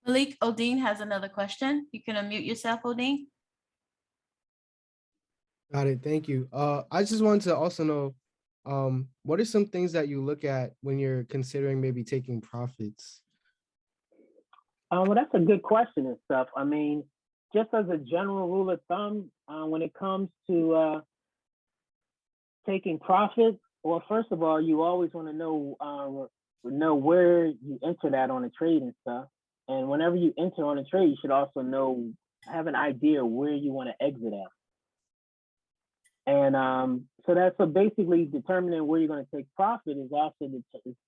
Malik, Odin has another question. You can unmute yourself, Odin. Got it. Thank you. I just wanted to also know, what are some things that you look at when you're considering maybe taking profits? Well, that's a good question and stuff. I mean, just as a general rule of thumb, when it comes to taking profits, well, first of all, you always want to know where you enter that on a trade and stuff. And whenever you enter on a trade, you should also have an idea where you want to exit at. And so that's so basically determining where you're going to take profit is also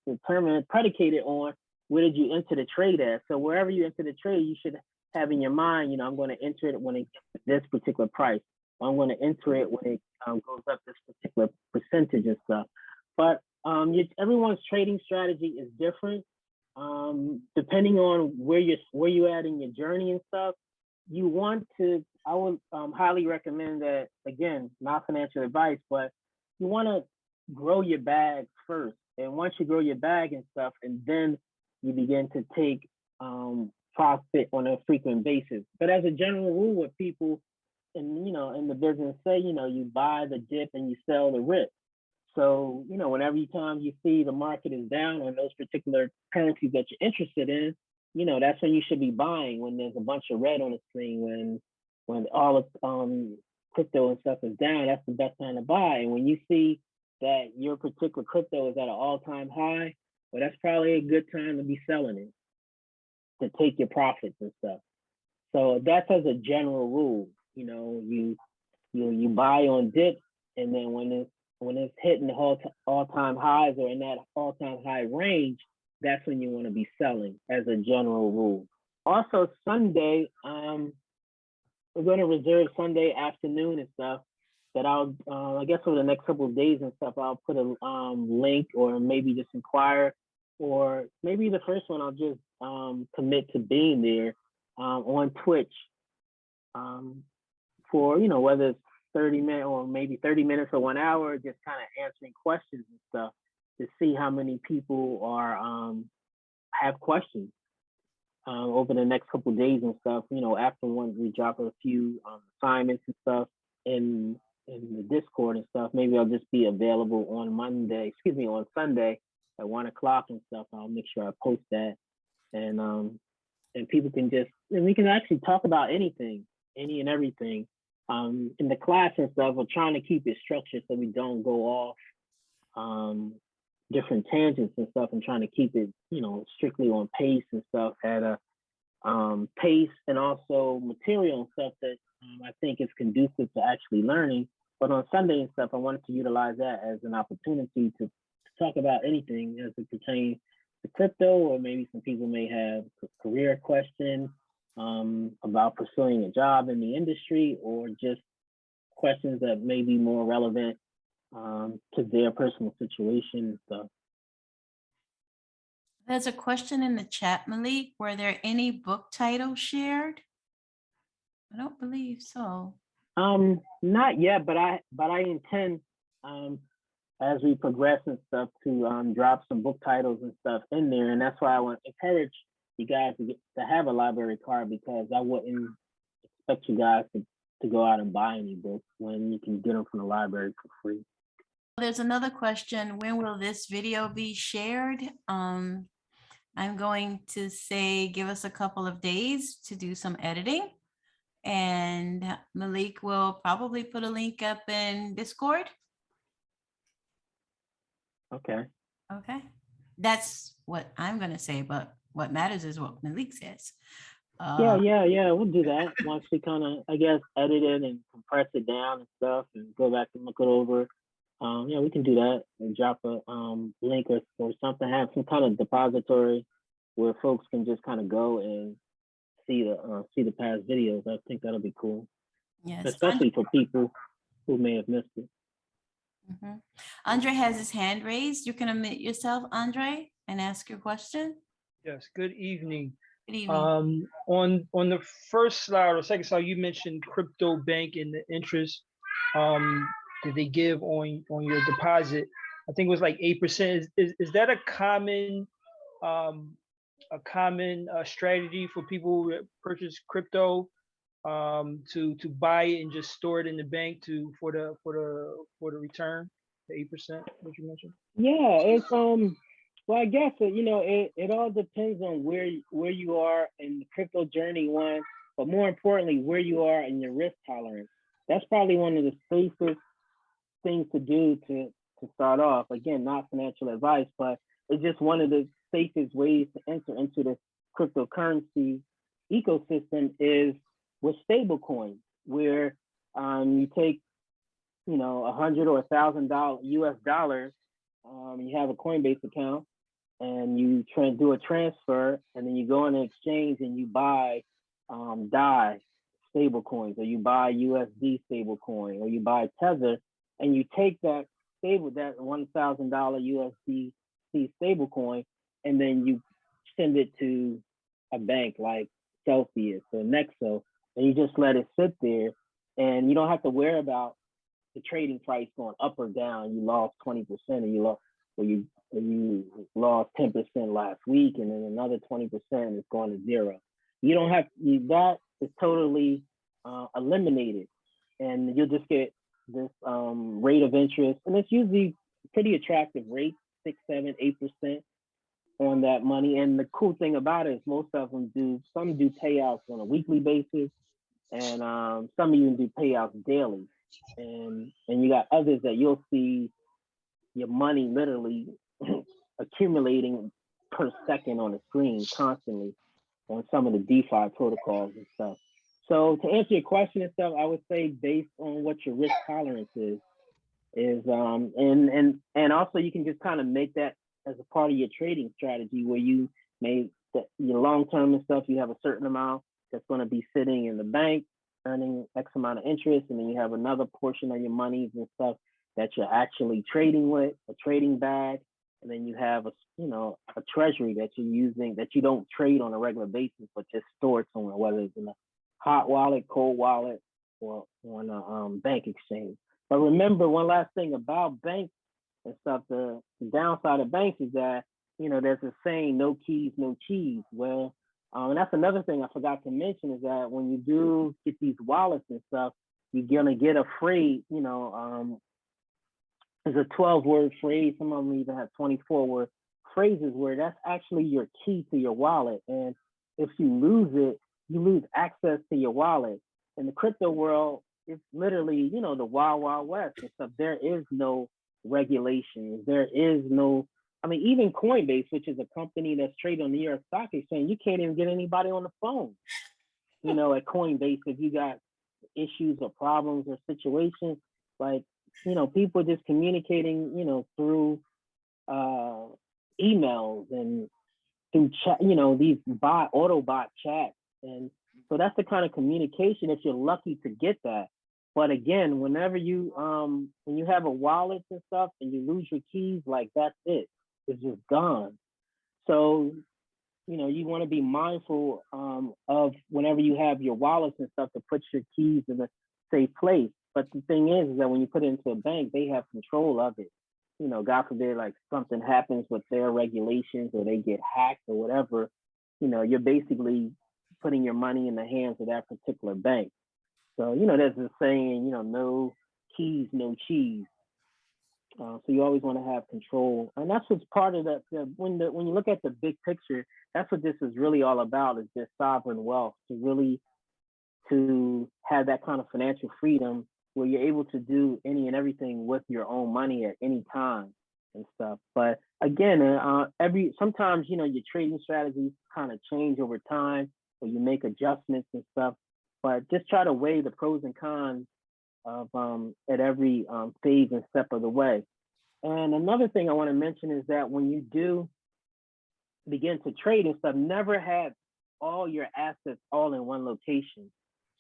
determined, predicated on where did you enter the trade at. So wherever you enter the trade, you should have in your mind, I'm going to enter it when it gets this particular price. I'm going to enter it when it goes up this particular percentage and stuff. But everyone's trading strategy is different. Depending on where you're at in your journey and stuff, I would highly recommend that, again, not financial advice, but you want to grow your bag first. And once you grow your bag and stuff, and then you begin to take profit on a frequent basis. But as a general rule, what people in the business say, you buy the dip and you sell the rip. So, whenever time you see the market is down on those particular currencies that you're interested in, that's when you should be buying, when there's a bunch of red on the screen, when all of crypto and stuff is down, that's the best time to buy. And when you see that your particular crypto is at an all-time high, well, that's probably a good time to be selling it, to take your profits and stuff. So that's as a general rule. You buy on dips, and then when it's hitting the all-time highs or in that all-time high range, that's when you want to be selling as a general rule. Also, Sunday, we're going to reserve Sunday afternoon and stuff. That I guess over the next couple of days and stuff, I'll put a link, or maybe just inquire, or maybe the first one I'll just commit to being there on Twitch for whether it's 30 minutes or maybe 30 minutes or 1 hour, just kind of answering questions and stuff to see how many people have questions over the next couple of days and stuff. After we drop a few assignments and stuff in the Discord and stuff, maybe I'll just be available on Sunday at 1 o'clock and stuff. I'll make sure I post that, and people can we can actually talk about anything, any and everything. In the class and stuff, we're trying to keep it structured so we don't go off different tangents and stuff, and trying to keep it, strictly on pace and stuff, at a pace and also material and stuff that I think is conducive to actually learning. But on Sunday and stuff, I wanted to utilize that as an opportunity to talk about anything as it pertains to crypto, or maybe some people may have career questions about pursuing a job in the industry, or just questions that may be more relevant to their personal situation and stuff. There's a question in the chat, Malik. Were there any book titles shared? I don't believe so. Not yet, but I intend as we progress and stuff to drop some book titles and stuff in there, and that's why I want to encourage you guys to have a library card, because I wouldn't expect you guys to go out and buy any books when you can get them from the library for free. There's another question. When will this video be shared? I'm going to say, give us a couple of days to do some editing, and Malik will probably put a link up in Discord. Okay. That's what I'm going to say, but what matters is what Malik says. Yeah, we'll do that once we kind of, I guess, edit it and compress it down and stuff, and go back and look it over. We can do that and drop a link or something, have some kind of depository where folks can just kind of go and see the past videos. I think that'll be cool. Yes, especially for people who may have missed it. Mm-hmm. Andre has his hand raised. You can unmute yourself, Andre, and ask your question. Yes, good evening. Good evening. On the first slide or second slide, you mentioned crypto bank and the interest that they give on your deposit. I think it was like 8%. Is that a common a common strategy for people that purchase crypto, to buy it and just store it in the bank for the return, the 8% that you mentioned? Yeah, it's well, I guess it all depends on where you are in the crypto journey, one, but more importantly, where you are in your risk tolerance. That's probably one of the safest things to do to start off. Again, not financial advice, but it's just one of the safest ways to enter into the cryptocurrency ecosystem is with stable coins, where you take $100 or $1,000 US dollars, you have a Coinbase account, and you do a transfer, and then you go on an exchange and you buy DAI stable coins, or you buy USD stable coin, or you buy Tether, and you take that $1,000 USDC stable coin, and then you send it to a bank like Celsius or Nexo, and you just let it sit there, and you don't have to worry about the trading price going up or down. You lost 20%, and you lost 10% last week, and then another 20% is going to zero. You don't have that is totally eliminated, and you'll just get this rate of interest, and it's usually pretty attractive rate, 6, 7, 8% on that money. And the cool thing about it is most of them do payouts on a weekly basis, and some even do payouts daily. And you got others that you'll see your money literally accumulating per second on the screen constantly on some of the DeFi protocols and stuff. So to answer your question and stuff, I would say based on what your risk tolerance is and also you can just kind of make that as a part of your trading strategy, where you may your long term and stuff, you have a certain amount that's going to be sitting in the bank earning X amount of interest, and then you have another portion of your monies and stuff that you're actually trading with, a trading bag, and then you have a treasury that you're using that you don't trade on a regular basis, but just store it somewhere, whether it's in a hot wallet, cold wallet, or on a bank exchange. But remember, one last thing about banks and stuff, the downside of banks is that, there's a saying, no keys, no cheese. Well, and that's another thing I forgot to mention, is that when you do get these wallets and stuff, you're gonna get afraid, there's a 12-word phrase, some of them even have 24-word phrases where that's actually your key to your wallet. And if you lose it, you lose access to your wallet. In the crypto world, it's literally, the wild, wild west and stuff. There is no regulations. There is no, even Coinbase, which is a company that's traded on the New York Stock Exchange, you can't even get anybody on the phone, at Coinbase, if you got issues or problems or situations, like, people just communicating, through emails and through chat, these autobot chats. And so that's the kind of communication, if you're lucky to get that. But again, whenever when you have a wallet and stuff and you lose your keys, like that's it. It's just gone. So, you want to be mindful of whenever you have your wallets and stuff to put your keys in a safe place. But the thing is that when you put it into a bank, they have control of it. God forbid, like something happens with their regulations or they get hacked or whatever, you're basically putting your money in the hands of that particular bank. So, there's a saying, no keys, no cheese. So you always want to have control. And that's what's part of that. When you look at the big picture, that's what this is really all about, is this sovereign wealth, to have that kind of financial freedom where you're able to do any and everything with your own money at any time and stuff. But again, sometimes, your trading strategies kind of change over time, or you make adjustments and stuff, but just try to weigh the pros and cons of at every phase and step of the way. And another thing I want to mention is that when you do begin to trade and stuff, never have all your assets all in one location.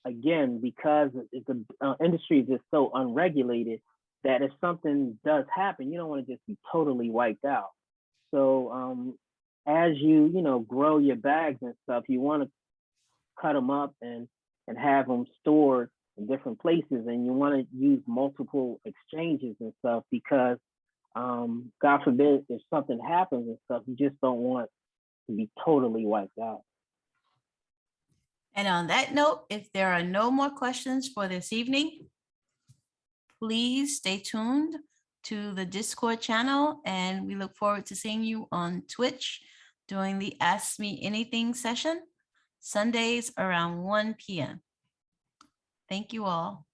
Again, because the industry is just so unregulated that if something does happen, you don't want to just be totally wiped out. So as you grow your bags and stuff, you want to cut them up and have them stored in different places, and you want to use multiple exchanges and stuff, because God forbid if something happens and stuff, you just don't want to be totally wiped out. And on that note, if there are no more questions for this evening, please stay tuned to the Discord channel, and we look forward to seeing you on Twitch during the Ask Me Anything session, Sundays around 1 p.m. Thank you all.